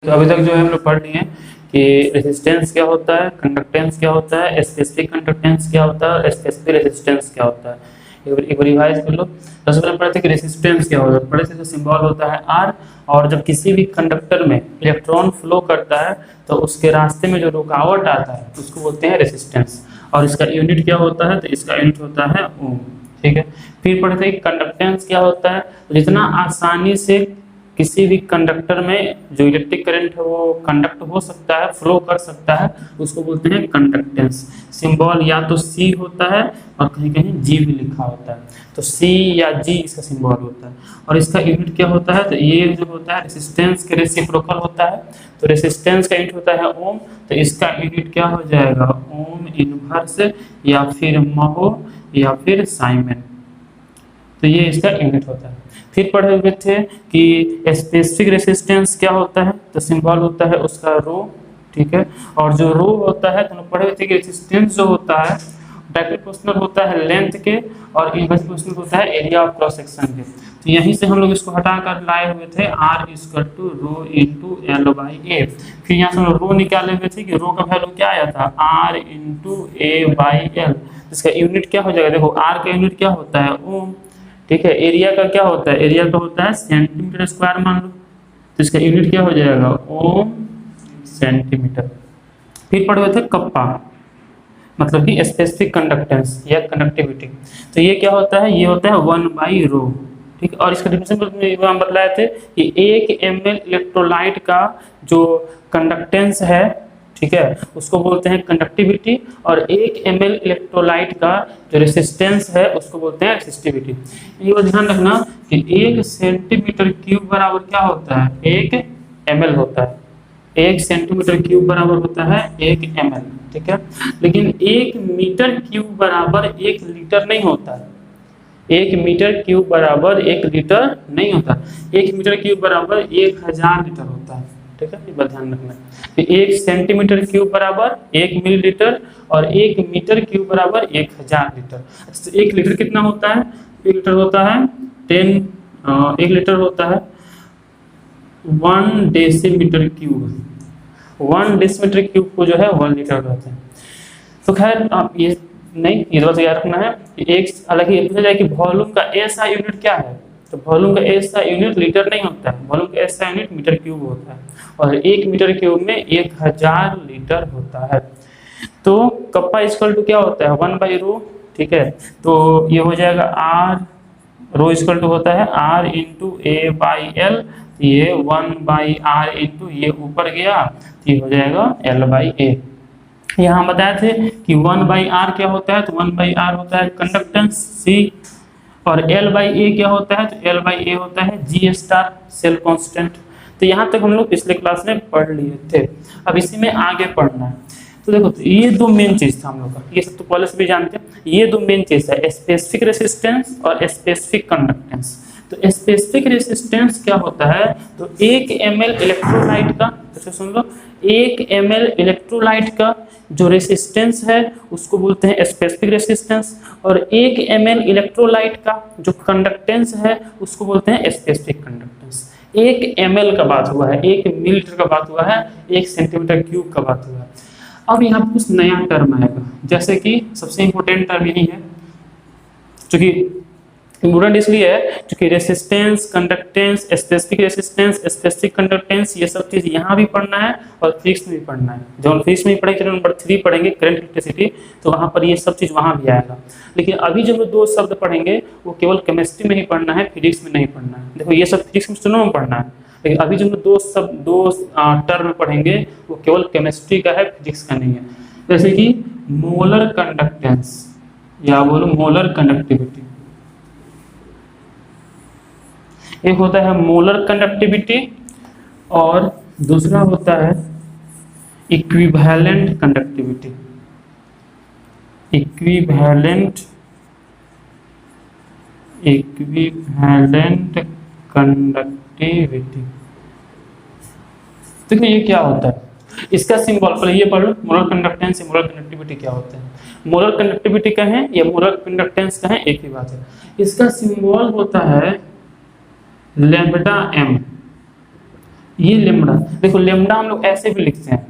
तो अभी तक जो है हम लोग पढ़ लिए हैं कि रेजिस्टेंस क्या होता है, कंडक्टेंस क्या होता है, स्पेसिफिक कंडक्टेंस क्या होता है और स्पेसिफिक रेजिस्टेंस क्या होता है। एक बार रिवाइज कर लो। सबसे पहले पढ़े थे कि रेजिस्टेंस क्या होता है, पढ़े थे तो सिंबल होता है आर, और जब किसी भी कंडक्टर में इलेक्ट्रॉन फ्लो करता है तो उसके रास्ते में जो रुकावट आता है उसको बोलते हैं रेजिस्टेंस, और इसका यूनिट क्या होता है, तो इसका यूनिट होता है ओम। ठीक है। फिर पढ़े थे कंडक्टेंस क्या होता है, तो जितना आसानी से किसी भी कंडक्टर में जो इलेक्ट्रिक करंट है वो कंडक्ट हो सकता है, फ्लो कर सकता है, उसको बोलते हैं कंडक्टेंस। सिंबल या तो सी होता है और कहीं कहीं जी भी लिखा होता है, तो सी या जी इसका सिंबल होता है। और इसका यूनिट क्या होता है, तो ये जो होता है रेसिस्टेंस के रेसिप्रोकल होता है, तो रेसिस्टेंस का यूनिट होता है ओम, तो इसका यूनिट क्या हो जाएगा, ओम इनवर्स या फिर महो या फिर साइमन, तो ये इसका यूनिट होता है। फिर पढ़े हुए थे कि स्पेसिफिक रेसिस्टेंस क्या होता है, तो सिंबल होता है उसका रो। ठीक है। और जो रो होता है तो पढ़े हुए थे कि रेसिस्टेंस जो होता है डायरेक्टली प्रोपोर्शनल होता है लेंथ के और इनवर्सली प्रोपोर्शनल होता है एरिया ऑफ क्रॉस सेक्शन के। तो यहीं से हम लोग इसको हटा कर लाए हुए थे R = रो इंटू L/A। फिर यहाँ से हम रो निकाले हुए थे कि रो का वैल्यू क्या आया था, R × A/L। इसका यूनिट क्या हो जाएगा, देखो R का यूनिट क्या होता है, ओम। ठीक है। एरिया का क्या होता है, एरिया का होता है सेंटीमीटर स्क्वायर मान लो, तो इसका यूनिट क्या हो जाएगा, ओम सेंटीमीटर। फिर पढ़े हुए थे कप्पा, मतलब कि स्पेसिफिक कंडक्टेंस या कंडक्टिविटी, तो ये क्या होता है, ये होता है 1/ρ। ठीक है। और इसका डिफिनेशन हम बतलाए थे कि 1 ml इलेक्ट्रोलाइट का जो कंडक्टेंस है, ठीक है, उसको बोलते हैं कंडक्टिविटी, और 1 ml इलेक्ट्रोलाइट का जो रेसिस्टेंस है उसको बोलते हैं रेसिस्टिविटी। ये ध्यान रखना कि 1 सेंटीमीटर क्यूब बराबर क्या होता है, 1 ml होता है। 1 सेंटीमीटर क्यूब बराबर होता है 1 ml। ठीक है। लेकिन 1 मीटर क्यूब बराबर 1 लीटर नहीं होता है। 1 मीटर क्यूब बराबर 1 लीटर नहीं होता, 1 मीटर क्यूब बराबर 1000 लीटर होता है। ठीक है। ये बात ध्यान रखना। तो 1 सेंटीमीटर क्यूब बराबर 1 मिलीलीटर और 1 मीटर क्यूब बराबर 1000 लीटर। तो 1 लीटर कितना होता है, 1 लीटर होता है 1 लीटर होता है 1 डेसीमीटर क्यूब। 1 डेसीमीटर क्यूब को जो है 1 लीटर कहते हैं। तो खैर आप ये नहीं, ये बात याद रखना है कि एक अलग ही पूछा जाए कि वॉल्यूम का ऐसा यूनिट क्या है, तो वॉल्यूम का ऐसा यूनिट लीटर नहीं होता है, वॉल्यूम का ऐसा यूनिट मीटर क्यूब होता है, और 1 मीटर क्यूब में 1000 लीटर होता है। तो कप्पा इक्वल टू क्या होता है, 1/ρ। ठीक है। तो ये हो जाएगा R, रो इक्वल टू होता है R × A/L, ये 1/R इंटू ये ऊपर गया, ये हो जाएगा L/A। यहाँ बताए थे कि 1/R क्या होता है, तो 1/R होता है कंडक्टेंस C, और L/A क्या होता है, तो L/A होता है G स्टार सेल कांस्टेंट। तो यहाँ तक हम लोग पिछले क्लास में पढ़ लिए थे, अब इसी में आगे पढ़ना है। तो देखो, तो ये दो मेन चीज था हम लोग का, ये सब तो पहले से भी जानते हैं। ये दो मेन चीज है, स्पेसिफिक रेसिस्टेंस और स्पेसिफिक कंडक्टेंस। तो स्पेसिफिक रेसिस्टेंस क्या होता है, तो 1 ml इलेक्ट्रोलाइट का, तो सुन लो, 1 ml इलेक्ट्रोलाइट का जो रेसिस्टेंस है उसको बोलते हैं स्पेसिफिक रेसिस्टेंस, और 1 ml इलेक्ट्रोलाइट का जो कंडक्टेंस है उसको बोलते हैं स्पेसिफिक कंडक्टेंस। 1 ml का बात हुआ है, 1 मिलीलीटर का बात हुआ है, 1 सेंटीमीटर क्यूब का बात हुआ है। अब यहाँ पर कुछ नया टर्म आएगा, जैसे कि सबसे इंपॉर्टेंट टर्म यही है, क्योंकि इम्पोर्टेंट इसलिए है क्योंकि resistance, conductance, specific resistance, specific conductance, ये सब चीज यहाँ भी पढ़ना है और फिजिक्स में भी पढ़ना है। जब हम फिजिक्स में पढ़ेंगे, नंबर 3 पढ़ेंगे करंट इलेक्ट्रिसिटी, तो वहाँ पर ये सब चीज वहाँ भी आएगा। लेकिन अभी जो हम 2 शब्द पढ़ेंगे वो केवल केमिस्ट्री में ही पढ़ना है, फिजिक्स में नहीं पढ़ना है। देखो, ये सब फिजिक्स में में पढ़ना है, लेकिन अभी जो 2 टर्म पढ़ेंगे वो केवल केमिस्ट्री का है, फिजिक्स का नहीं है। जैसे कि मोलर कंडक्टेंस या बोलो मोलर कंडक्टिविटी, एक होता है मोलर कंडक्टिविटी और दूसरा होता है इक्विवेलेंट कंडक्टिविटी। इक्विवेलेंट कंडक्टिविटी, देखो ये क्या होता है, इसका सिंबल पहले ये पढ़ लो, मोलर कंडक्टेंस या मोलर कंडक्टिविटी क्या होता है। मोलर कंडक्टिविटी कहें या मोलर कंडक्टेंस कहें एक ही बात है। इसका सिंबल होता है λm। ये लेमडा, देखो लेमडा हम लोग ऐसे भी लिखते हैं,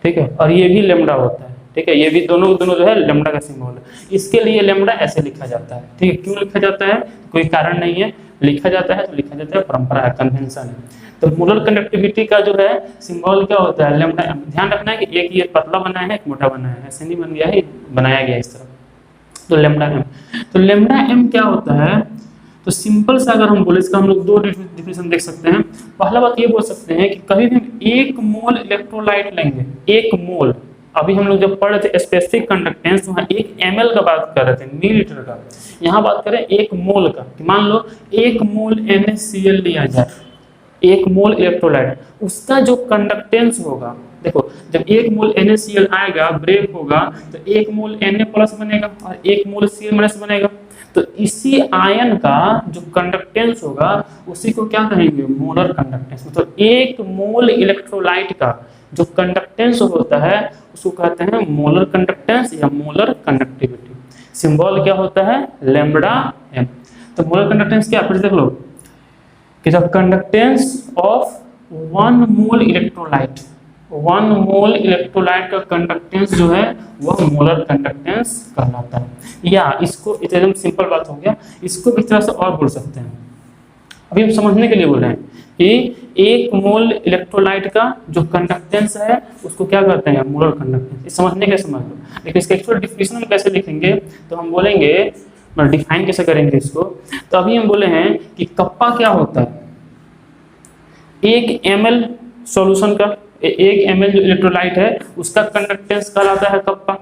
ठीक है, और ये भी लेमडा होता है, ठीक है, ये भी दोनों दोनों जो है लेमडा का सिंबल है। इसके लिए लेमडा ऐसे लिखा जाता है, ठीक है। क्यों लिखा जाता है, कोई कारण नहीं है, लिखा जाता है तो लिखा जाता है, परंपरा है, कन्वेंशन है। तो मोलर कंडक्टिविटी का जो है सिंबल क्या होता है, लेमडा। ध्यान रखना है कि एक ये पतला बनाया है, एक मोटा बनाया है, ऐसे नहीं बन गया है, बनाया गया इस तरह। तो लेमडा एम, तो लेमडा एम क्या होता है, तो सिंपल सा अगर हम बोले, इसका हम लोग दो डिफिनेशन देख सकते हैं। पहला बात ये बोल सकते हैं कि कभी भी हम 1 मोल इलेक्ट्रोलाइट लेंगे, 1 मोल, अभी हम लोग जब पढ़ रहे थे स्पेसिफिक कंडक्टेंस, वहाँ 1 ml का बात कर रहे थे, मिलीलीटर का, यहाँ बात करें 1 मोल का। कि मान लो 1 मोल NaCl लिया जाए, 1 मोल इलेक्ट्रोलाइट, उसका जो कंडक्टेंस होगा, देखो जब 1 मोल NaCl आएगा, ब्रेक होगा, तो 1 मोल Na प्लस बनेगा और 1 मोल Cl माइनस बनेगा। तो इसी आयन का जो कंडक्टेंस होगा उसी को क्या कहेंगे, मोलर कंडक्टेंस। मतलब 1 मोल इलेक्ट्रोलाइट का जो कंडक्टेंस होता है उसको कहते हैं मोलर कंडक्टेंस या मोलर कंडक्टिविटी। सिंबल क्या होता है, लैम्ब्डा एम। तो मोलर कंडक्टेंस क्या, फिर देख लो कि the conductance of 1 mole electrolyte, 1 mole electrolyte का कंडक्टेंस जो है वह मोलर कंडक्टेंस कहलाता है। या इसको एकदम सिंपल बात हो गया, इसको इस तरह से और बोल सकते हैं, अभी हम समझने के लिए बोल रहे हैं कि 1 मोल इलेक्ट्रोलाइट का जो कंडक्टेंस है उसको क्या कहते हैं, मोलर कंडक्टेंस। समझने के समझ लो, लेकिन इसका एक्चुअल डिफिनेशन हम कैसे लिखेंगे, तो हम बोलेंगे, डिफाइन कैसे करेंगे इसको। तो अभी हम बोले हैं कि कप्पा क्या होता है, 1 ml सॉल्यूशन का, 1 ml जो इलेक्ट्रोलाइट है उसका कंडक्टेंस कहलाता है कप्पा।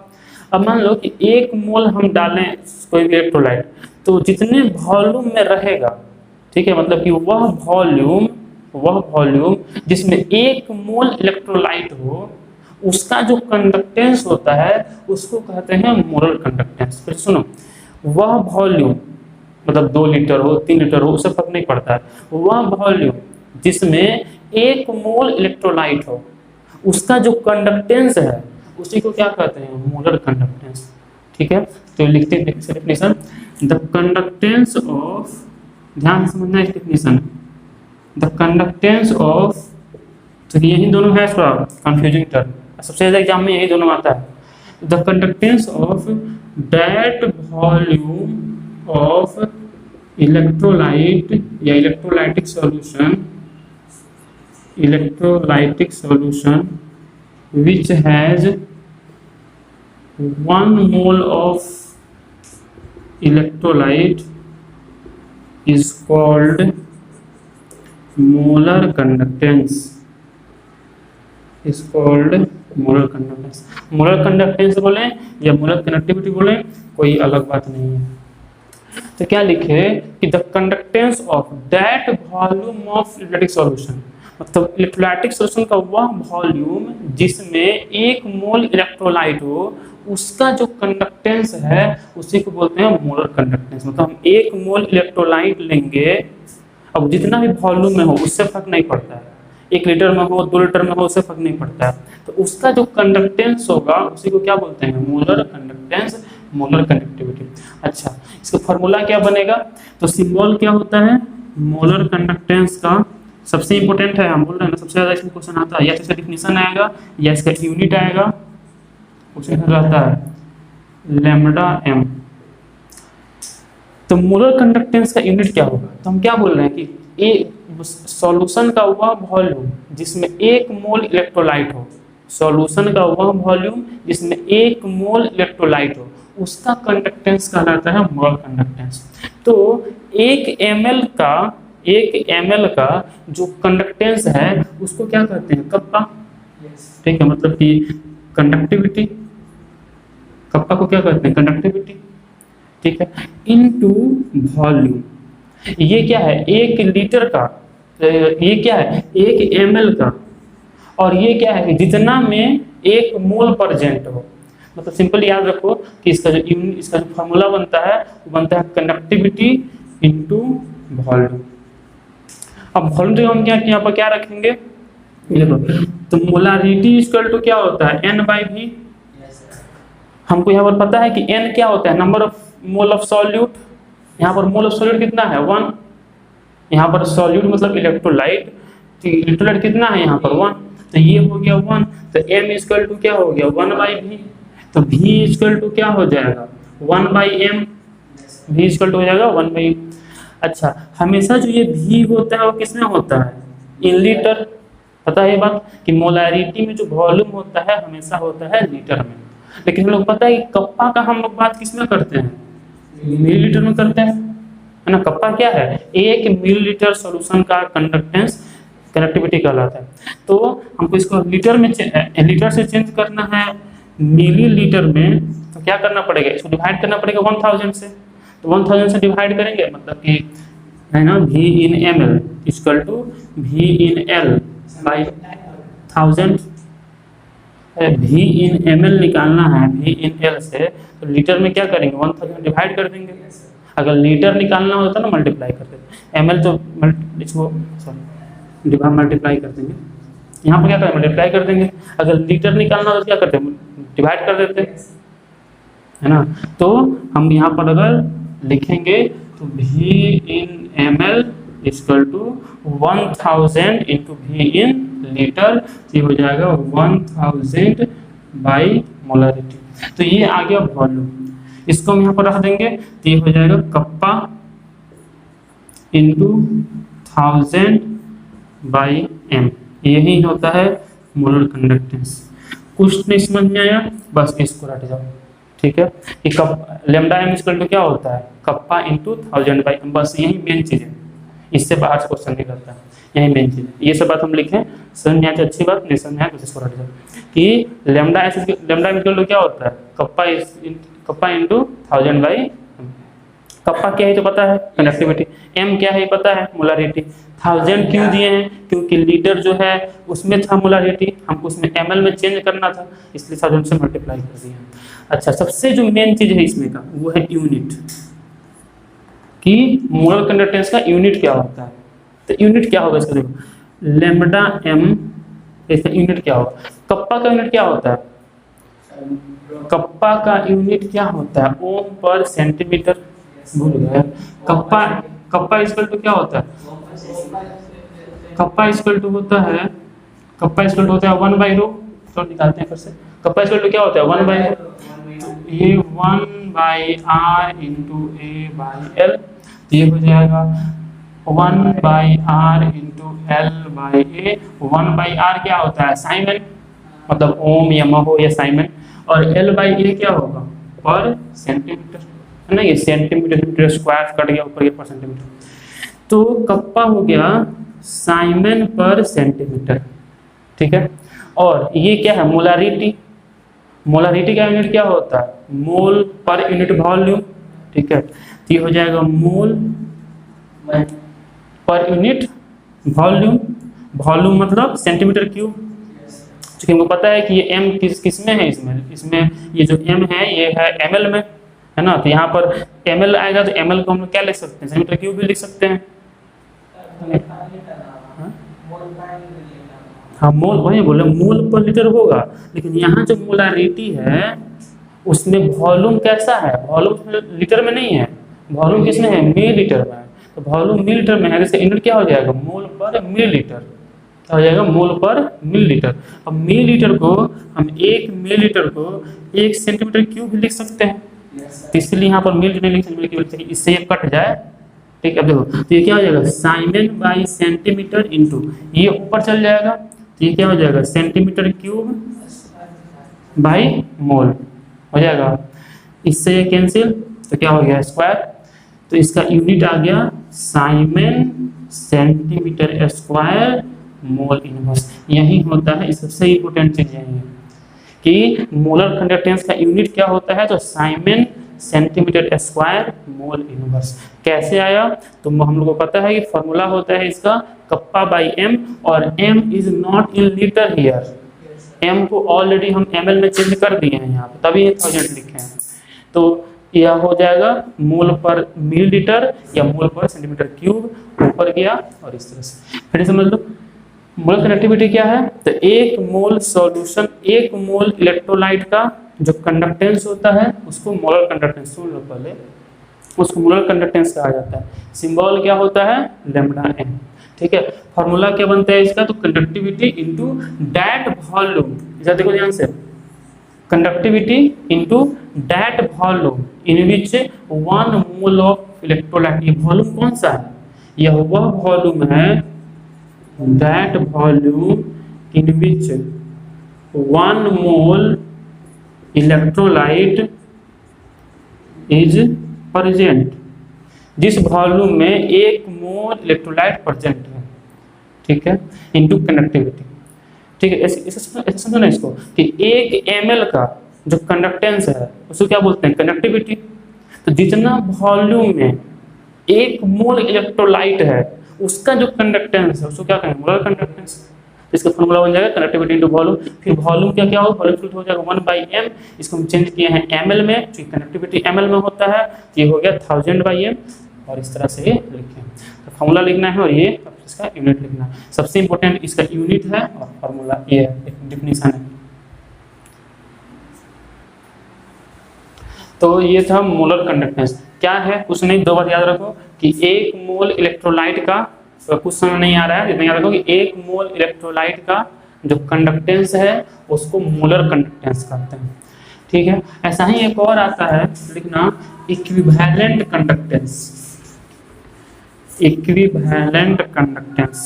अब मान लो कि 1 मोल हम डालें कोई भी इलेक्ट्रोलाइट, तो जितने वॉल्यूम में रहेगा, ठीक है, मतलब कि वह वॉल्यूम जिसमें 1 मोल इलेक्ट्रोलाइट हो, उसका जो कंडक्टेंस होता है उसको कहते हैं मोलर कंडक्टेंस। फिर सुनो, वह वॉल्यूम मतलब 2 लीटर हो, 3 लीटर हो, उससे फर्क नहीं पड़ता है, वह वॉल्यूम जिसमें 1 मोल इलेक्ट्रोलाइट हो, उसका जो कंडक्टेंस है उसी को क्या कहते हैं, मोलर कंडक्टेंस। ठीक है, तो लिखते हैं डेफिनेशन, द कंडक्टेंस ऑफ, ध्यान समझना है डेफिनेशन, द कंडक्टेंस ऑफ, तो यही दोनों है, थोड़ा कंफ्यूजिंग टर्म, सबसे ज्यादा एग्जाम में यही दोनों आता है। The conductance of that volume of electrolyte या electrolytic solution which has 1 mole of electrolyte is called molar conductance, molar conductance बोले या मोलर कंडक्टिविटी बोले, कोई अलग बात नहीं है। तो क्या लिखे कि the conductance of that volume of electrolytic solution, मतलब इलेक्ट्रोलाइटिक सॉल्यूशन का वह वॉल्यूम जिसमें 1 मोल इलेक्ट्रोलाइट हो, उसका जो कंडक्टेंस है उसी को बोलते हैं मोलर कंडक्टेंस। मतलब हम 1 मोल इलेक्ट्रोलाइट लेंगे, अब जितना भी वॉल्यूम में हो उससे फर्क नहीं पड़ता है, 1 लीटर में हो, 2 लीटर में हो, उससे फर्क नहीं पड़ता है, तो उसका जो कंडक्टेंस होगा उसी को क्या बोलते हैं, मोलर कंडक्टेंस, मोलर कंडक्टिविटी। अच्छा, इसका फॉर्मूला क्या बनेगा, तो सिंबल क्या होता है, मोलर कंडक्टेंस का सबसे इंपॉर्टेंट है, हम बोल रहे हैं ना, सबसे ज्यादा इसमें क्वेश्चन आता है, या तो इसका डिफिनेशन आएगा या इसका यूनिट आएगा, उसमें रहता है लैम्ब्डा एम। तो मोलर कंडक्टेंस का यूनिट क्या होगा, तो हम क्या बोल रहे हैं कि एक सॉल्यूशन का वह वॉल्यूम जिसमें 1 मोल इलेक्ट्रोलाइट हो, सॉल्यूशन का वह वॉल्यूम जिसमें 1 मोल इलेक्ट्रोलाइट हो, उसका कंडक्टेंस कहलाता है मोलर कंडक्टेंस। तो 1 ml का जो कंडक्टेंस है उसको क्या कहते हैं, कप्पा। ठीक है, मतलब कि कंडक्टिविटी, कप्पा को क्या कहते हैं, कंडक्टिविटी। ठीक है, इनटू वॉल्यूम, ये क्या है, 1 लीटर का, ये क्या है 1 ml का, और ये क्या है जितना में 1 मोल प्रेजेंट हो। मतलब सिंपल याद रखो कि इसका जो फॉर्मूला बनता है वो बनता है कंडक्टिविटी इनटू वॉल्यूम। अब वॉल्यूम जो हम यहाँ पर क्या रखेंगे, देखो, तो मोलारिटी इक्वल टू क्या होता है, n/v। हमको यहाँ पर पता है कि n क्या होता है, number of mole of solute. यहाँ पर मोल ऑफ सॉल्यूट कितना है, 1। यहाँ पर सॉल्यूट मतलब इलेक्ट्रोलाइट, तो इलेक्ट्रोलाइट कितना है यहाँ पर 1, तो ये हो गया 1, तो m इक्वल टू क्या हो गया 1/v, तो v इक्वल टू क्या हो जाएगा 1/m, v इक्वल टू हो जाएगा 1/m। अच्छा, हमेशा जो ये v होता है वो किसमें होता है, इन लीटर। पता है ये बात कि मोलारिटी में जो वॉल्यूम होता है हमेशा होता है लीटर में, लेकिन हम लोग पता है कि कप्पा का हम लोग बात किसमें करते हैं, मिलीलीटर में करते हैं, है ना। कप्पा क्या है, 1 मिलीलीटर सॉल्यूशन का कंडक्टेंस कनेक्टिविटी कहलाता है। तो हमको इसको लीटर में लीटर से चेंज करना है मिलीलीटर में, तो क्या करना पड़ेगा, इसको डिवाइड करना पड़ेगा 1000 से। तो 1000 से डिवाइड करेंगे मतलब कि है ना v in ml equal to v in l by 1000। v in ml निकालना है v in l से, तो लीटर में क्या करेंगे 1000 डिवाइड कर देंगे। अगर लीटर निकालना होता ना मल्टीप्लाई कर देते, ml तो इसको सॉरी डिवाइड मल्टीप्लाई कर देंगे, यहाँ पर क्या करें मल्टीप्लाई कर देंगे। अगर लीटर निकालना हो तो क्या करते हैं डिवाइड कर देते हैं, है ना। तो हम यहाँ पर अगर लिखेंगे तो v in ml equal to 1000 into v in litre, ये हो जाएगा 1000 बाई मोलरिटी। तो ये आ गया वॉल्यूम, इसको हम यहाँ पर रख देंगे तो ये हो जाएगा कप्पा इंटू 1000 बाई m, यही होता है मोलर कंडक्टेंस। कुछ नहीं समझ में आया, बस इसको रट जाओ, ठीक है। ये kappa lambda m equal to क्या होता है, कप्पा इंटू 1000 बाई m, बस यही मेन चीज है, इससे बाहर से क्वेश्चन नहीं करता है, यही मेन चीज है। ये सब बात हम लिखें, समझ में आए तो अच्छी बात, नहीं समझ में आए तो इसको रट जाओ कि लेमडा m इक्वल टू क्या होता है, kappa into 1000 by m। Kappa क्या है तो पता है कंडक्टिविटी, m क्या है पता है मोलारिटी। 1000 क्यों दिए हैं, क्योंकि लीटर जो है उसमें था मोलारिटी, हमको उसमें ml में चेंज करना था, इसलिए 1000 से मल्टीप्लाई कर दिया। अच्छा, सबसे जो मेन चीज है इसमें का वो है यूनिट, कि मोलर कंडक्टेंस का यूनिट क्या होता है। तो यूनिट क्या होगा इसका, देखो लेमडा m इसका यूनिट क्या होगा। कप्पा का यूनिट क्या होता है, कप्पा का यूनिट क्या होता है ओम पर सेंटीमीटर, भूल गया। कप्पा इक्वल टू क्या होता है, कप्पा इक्वल टू होता है 1/रो, तो निकालते हैं फिर से। कप्पा इक्वल टू क्या होता है 1/रो, ये 1/r into a by l, तो ये हो जाएगा 1/r into l by a। 1/r क्या होता है साइमन, मतलब ओम या महो या साइमन, और l बाई a क्या होगा पर सेंटीमीटर, है ना। ये सेंटीमीटर मीटर स्क्वायर कट गया ऊपर पर सेंटीमीटर, तो कप्पा हो गया साइमन पर सेंटीमीटर, ठीक है। और ये क्या है मोलारिटी, मोलारिटी का यूनिट क्या होता है मोल पर यूनिट वॉल्यूम, ठीक है। तो ये हो जाएगा मोल पर यूनिट वॉल्यूम, वॉल्यूम मतलब सेंटीमीटर क्यूब, क्योंकि हमको पता है कि ये m किस में है, इसमें ये जो m है ये है ml में, है ना। तो यहाँ पर ml आएगा तो ml को हम लोग क्या लिख सकते हैं सेंटीमीटर क्यूब भी लिख सकते हैं। हाँ मोल, वही बोले मोल पर लीटर होगा, लेकिन यहाँ जो मोलारिटी है उसमें वॉल्यूम कैसा है, वॉल्यूम लीटर में नहीं है, वॉल्यूम किसमें है मिलीलीटर में है। तो वॉल्यूम मिलीलीटर में है, जैसे यूनिट क्या हो जाएगा मोल पर मिलीलीटर, क्या हो जाएगा मोल पर मिलीलीटर। अब मिलीलीटर को हम 1 मिलीलीटर को 1 सेंटीमीटर क्यूब भी लिख सकते हैं, तो इसलिए यहाँ पर मिलीलीटर लिख सकते हैं, इससे ये कट जाए, ठीक है। अब देखो तो ये क्या हो जाएगा साइमन बाई सेंटीमीटर इंटू, ये ऊपर चल जाएगा तो ये क्या हो जाएगा सेंटीमीटर क्यूब बाई मोल हो जाएगा, इससे ये कैंसिल, तो क्या हो गया स्क्वायर। तो इसका यूनिट आ गया Simon centimetre square mole inverse, यही होता है। इस सबसे इम्पोर्टेंट चीज यही है कि मोलर कंडक्टेंस का यूनिट क्या होता है, तो Simon centimetre square mole inverse. कैसे आया, तो हम लोग को पता है कि फॉर्मूला होता है इसका कप्पा बाई m, और m is not in litre here, m को ऑलरेडी हम ml में चेंज कर दिए हैं यहाँ पे, तभी 1000 लिखे हैं। तो यह हो जाएगा मोल पर मिलीलीटर या मोल पर सेंटीमीटर क्यूब, ऊपर गया और इस तरह से। फिर समझ लो मोल कनेक्टिविटी क्या है, तो 1 मोल सॉल्यूशन, 1 मोल इलेक्ट्रोलाइट का जो कंडक्टेंस होता है उसको मोलर कंडक्टेंस, सुन लो पहले, उसको मोलर कंडक्टेंस कहा जाता है। सिंबल क्या होता है लेमडा m, ठीक ठीक है। फॉर्मूला क्या बनता है इसका, तो कंडक्टिविटी इनटू दैट वॉल्यूम, इधर देखो ध्यान से, conductivity into that volume in which 1 mole of electrolyte. ये वॉल्यूम कौन सा है, यह वह वॉल्यूम है, that volume in which 1 mole electrolyte is present, जिस वॉल्यूम में 1 मोल इलेक्ट्रोलाइट प्रेजेंट है, ठीक है, इनटू कंडक्टिविटी। ठीक है, ऐसे समझो इसको कि 1 ml का जो कंडक्टेंस है उसको क्या बोलते हैं, कंडक्टिविटी। तो जितना वॉल्यूम में 1 मोल इलेक्ट्रोलाइट है उसका जो कंडक्टेंस है उसको क्या कहेंगे, मोलर कंडक्टेंस। इसका फॉर्मूला बन जाएगा कंडक्टिविटी इनटू वॉल्यूम। फिर वॉल्यूम क्या क्या होगा, वॉल्यूम हो जाएगा 1/m, इसको हम चेंज किए हैं ml में, क्योंकि कंडक्टिविटी ml में होता है, ये हो गया 1000/m, और इस तरह से लिखें। तो फॉर्मूला लिखना है और ये इसका यूनिट लिखना है। सबसे इंपॉर्टेंट इसका यूनिट है और फॉर्मूला ये है, एक डिफिनीशन है। तो ये था मोलर कंडक्टेंस। क्या है, कुछ नहीं, 2 बात याद रखो कि 1 मोल इलेक्ट्रोलाइट का, तो कुछ समझ नहीं आ रहा है, इतना याद रखो कि 1 मोल इलेक्ट्रोलाइट का जो कंडक्टेंस है उसको मोलर कंडक्टेंस कहते हैं। ठीक है, ऐसा ही एक और आता है लिखना, इक्विवेलेंट कंडक्टेंस। इक्विवेलेंट कंडक्टेंस,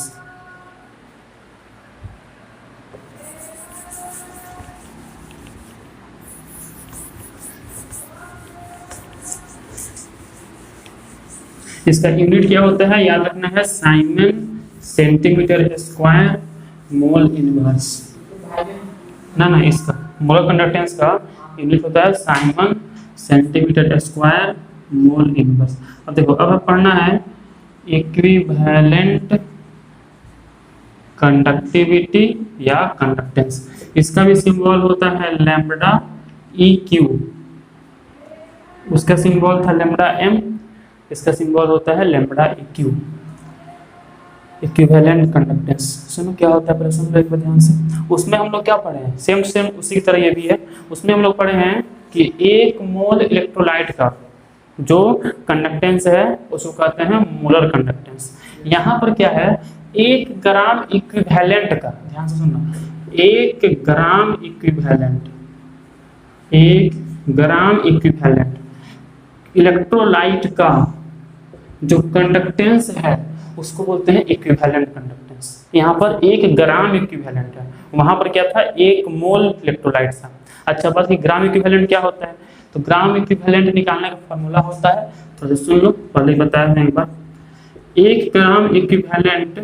इसका यूनिट क्या होता है, याद रखना है, Simon centimetre square mole inverse. ना इसका मोलर कंडक्टेंस का यूनिट होता है Simon centimetre square mole inverse. अब देखो, अब पढ़ना है इक्विवेलेंट कंडक्टिविटी या कंडक्टेंस। इसका भी सिंबल होता है लैम्ब्डा EQ, उसका सिंबल था लैम्ब्डा M, इसका सिंबल होता है लैम्ब्डा EQ। इक्विवेलेंट कंडक्टेंस सुनो क्या होता है, पहले सुन लो एक बार ध्यान से। उसमें हम लोग क्या पढ़े हैं, सेम उसी की तरह ये भी है। उसमें हम लोग पढ़े हैं कि 1 मोल इलेक्ट्रोलाइट का जो कंडक्टेंस है उसको कहते हैं मोलर कंडक्टेंस। यहाँ पर क्या है, 1 ग्राम इक्विवेलेंट का, ध्यान से सुनना, 1 gram equivalent, 1 gram equivalent electrolyte का जो कंडक्टेंस है उसको बोलते हैं इक्विवेलेंट कंडक्टेंस। यहाँ पर 1 ग्राम इक्विवेलेंट है, वहां पर क्या था, 1 मोल इलेक्ट्रोलाइट था। अच्छा, बस ग्राम इक्विवेलेंट क्या होता है, तो ग्राम इक्विवेलेंट निकालने का फॉर्मूला होता है, थोड़ा सुन लो, पहले बताया मैंने एक बार। 1 ग्राम इक्विवेलेंट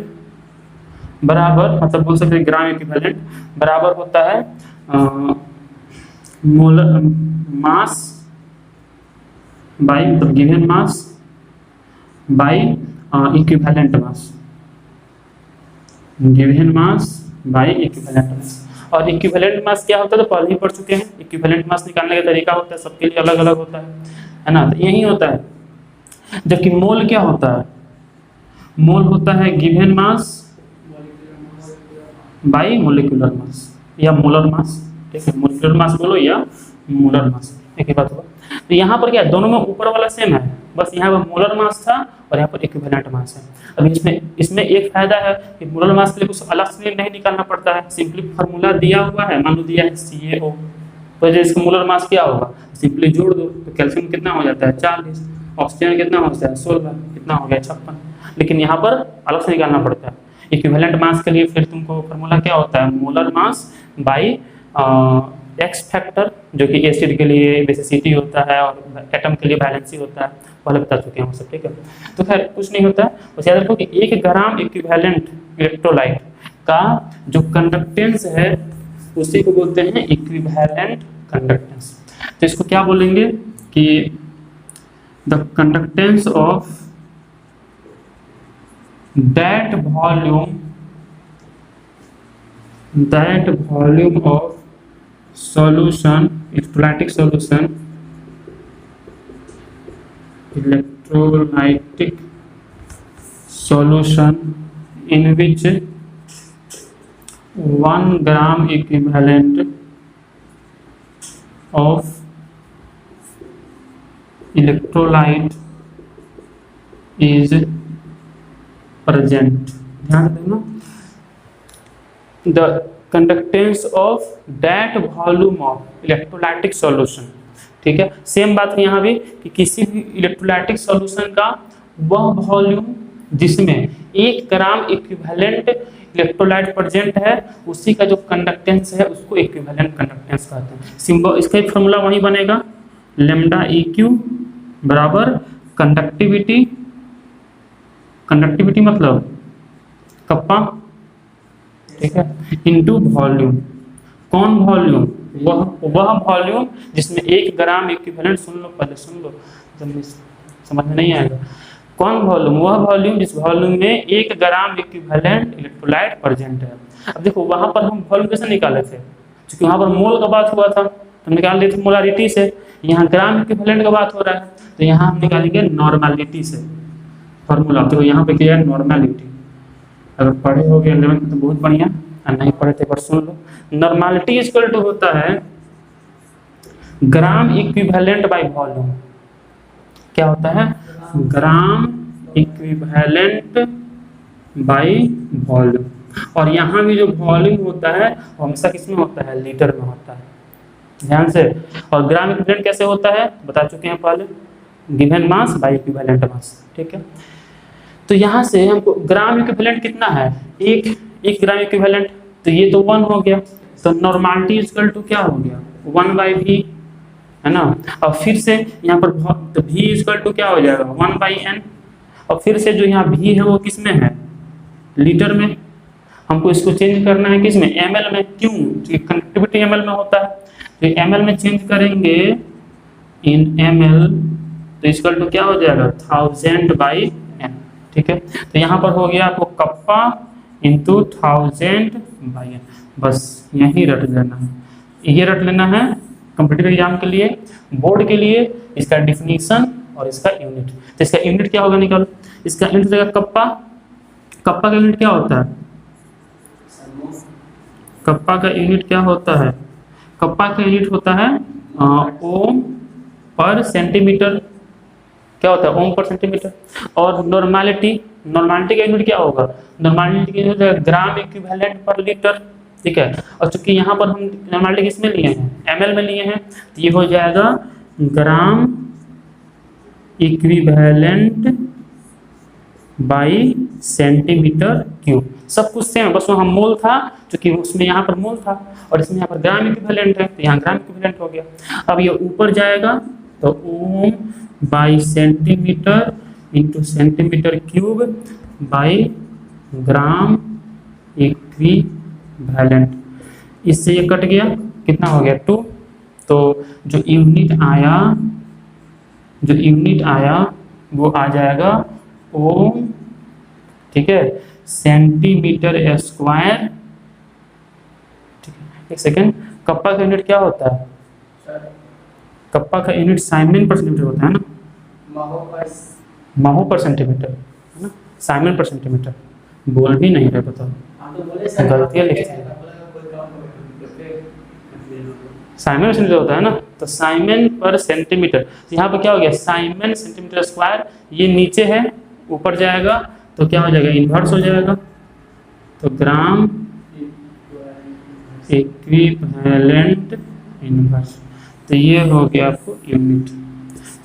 बराबर, मतलब बोल सकते ग्राम इक्विवेलेंट बराबर होता है मोलर मास बाई, मतलब given mass by equivalent mass, given mass by equivalent mass. और इक्विवेलेंट मास क्या होता है तो पहले ही पढ़ चुके हैं। इक्विवेलेंट मास निकालने का तरीका होता है, सबके लिए अलग अलग होता है ना, तो यही होता है। जबकि मोल क्या होता है, मोल होता है given mass by molecular mass या मोलर मास। ठीक है, मोलिकुलर मास बोलो या मोलर मास, एक ही बात होगा। तो यहाँ पर क्या, दोनों में ऊपर वाला सेम है, बस यहाँ पर मोलर मास था और यहाँ पर इक्विवेलेंट मास है। अब इसमें एक फायदा है कि मोलर मास के लिए कुछ अलग से नहीं निकालना पड़ता है, सिंपली फार्मूला दिया हुआ है, मान लो दिया है CaO, तो इसका मोलर मास क्या होगा, सिंपली जोड़ दो, तो कैल्शियम कितना हो जाता है 40, ऑक्सीजन कितना हो जाता है 16, कितना हो गया 56। लेकिन यहाँ पर अलग से निकालना पड़ता है। इक्विवेलेंट मास के लिए फिर तुमको फार्मूला क्या होता है, molar mass by x factor, जो कि एसिड के लिए बेसिसिटी होता है और एटम के लिए वैलेंसी होता है, पहले बता चुके हैं वो सब। ठीक है, तो खैर कुछ नहीं होता है, बस याद रखो कि 1 ग्राम इक्विवेलेंट इलेक्ट्रोलाइट का जो कंडक्टेंस है उसी को बोलते हैं इक्विवेलेंट कंडक्टेंस। तो इसको क्या बोलेंगे कि the conductance of that volume of solution, electrolytic solution, electrolytic solution in which 1 gram equivalent of electrolyte is present, ध्यान देना, the conductance of that volume of electrolytic solution. ठीक है, सेम बात है यहाँ भी कि किसी भी इलेक्ट्रोलाइटिक सॉल्यूशन का वह वॉल्यूम जिसमें 1 ग्राम इक्विवेलेंट इलेक्ट्रोलाइट प्रेजेंट है, उसी का जो कंडक्टेंस है उसको इक्विवेलेंट कंडक्टेंस कहते हैं। सिंबल इसका एक फॉर्मूला वही बनेगा, लैम्डा EQ बराबर कंडक्टिविटी, कंडक्टिविटी मतलब कप्पा, ठीक है, इनटू वॉल्यूम। कौन वॉल्यूम? वह वॉल्यूम जिसमें 1 ग्राम इक्विवेलेंट, सुन लो पहले सुन लो, जब समझ में नहीं आएगा। कौन वॉल्यूम? वह वॉल्यूम जिस वॉल्यूम में 1 ग्राम इक्विवेलेंट इलेक्ट्रोलाइट प्रेजेंट है। अब देखो वहां पर हम वॉल्यूम कैसे निकाले थे, क्योंकि वहां पर मोल का बात हुआ था तो निकाल लिए थे मोलारिटी से, यहाँ ग्राम इक्विवेलेंट का बात हो रहा है तो यहाँ हम निकालेंगे नॉर्मेलिटी से फॉर्मूला। तो यहाँ पे क्या है, नॉर्मेलिटी। अगर पढ़े हो गए 11th में तो बहुत बढ़िया, और नहीं पढ़े थे पर सुन लो। नॉर्मेलिटी इक्वल टू होता है ग्राम इक्विवेलेंट बाय वॉल्यूम। क्या होता है? Gram equivalent by volume. और यहाँ भी जो वॉल्यूम होता है वो हमेशा किसमें होता है? लीटर में होता है, ध्यान से। और ग्राम इक्विवेलेंट कैसे होता है बता चुके हैं पहले, given mass by equivalent mass. ठीक है, तो यहाँ से हमको ग्राम इक्विवेलेंट कितना है? एक ग्राम इक्विवेलेंट, तो ये तो 1 हो गया, तो नॉर्मेलिटी इक्वल टू क्या हो गया? 1/v, है ना। और फिर से यहाँ पर तो v इक्वल टू क्या हो जाएगा? 1/n। और फिर से जो यहाँ v है वो किस में है? लीटर में। हमको इसको चेंज करना है किस में? ml में। क्यों? क्योंकि कंडक्टिविटी ml में होता है, तो ml में चेंज करेंगे इन ml, तो इक्वल टू क्या हो जाएगा? 1000/n। ठीक है, तो यहाँ पर हो गया आपको कप्पा इंटू 1000/n। बस यही रट लेना है, ये रट लेना है कॉम्पिटिटिव एग्जाम के लिए, बोर्ड के लिए। इसका डिफिनीशन और इसका यूनिट। तो इसका यूनिट क्या होगा निकालो, इसका यूनिट हो जाएगा कप्पा। कप्पा का यूनिट क्या होता है? कप्पा का यूनिट क्या होता है? कप्पा का यूनिट होता है ओम पर सेंटीमीटर। क्या होता है? ओम पर सेंटीमीटर। और नॉर्मेलिटी का यूनिट क्या होगा? नॉर्मेलिटी का यूनिट है ग्राम इक्विवेलेंट पर लीटर। ठीक है, और चूंकि यहाँ पर हम नॉर्मेलिटी किसमें लिए हैं? ml में लिए हैं, तो ये हो जाएगा gram equivalent by centimetre cube. सब कुछ सेम, बस वहाँ मोल था, क्योंकि उसमें यहाँ पर मोल था और इसमें यहाँ पर ग्राम इक्विवेलेंट है, तो यहाँ ग्राम इक्विवेलेंट हो गया। अब ये ऊपर जाएगा तो ohm by centimetre into centimetre cube by gram equivalent. इससे ये कट गया, कितना हो गया? 2। तो जो यूनिट आया वो आ जाएगा ओम, ठीक है, सेंटीमीटर स्क्वायर। ठीक है, एक सेकेंड, कप्पा का यूनिट क्या होता है? कप्पा का यूनिट साइमन पर सेंटीमीटर होता है ना, महो पर सेंटीमीटर, है ना, साइमन पर सेंटीमीटर। बोल भी नहीं रहे, बताओ, गलतियाँ लिखते हैं। साइमन सेंटीमीटर होता है ना, तो साइमन पर सेंटीमीटर। यहाँ पर क्या हो गया? Simon centimetre square. ये नीचे है, ऊपर जाएगा तो क्या हो जाएगा? इन्वर्स हो जाएगा। तो ग्राम इक्विवेलेंट इन्वर्स, तो ये हो गया आपको यूनिट।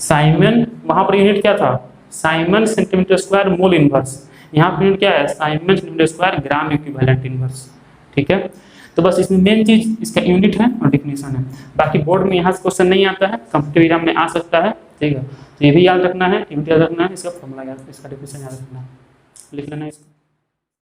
साइमन, वहाँ पर यूनिट क्या था? Simon centimetre square mole inverse. यहाँ पर यूनिट क्या है? Simon centimetre square gram equivalent inverse. ठीक है, तो बस इसमें मेन चीज इसका यूनिट है और डिफिनीशन है। बाकी बोर्ड में यहाँ से क्वेश्चन नहीं आता है, कॉम्पिटिटिव एग्जाम में आ सकता है। ठीक है, तो ये भी याद रखना है, यूनिट याद रखना है, इसका फॉर्मूला याद, इसका डिफिनीशन याद रखना है, लिख लेना इसको।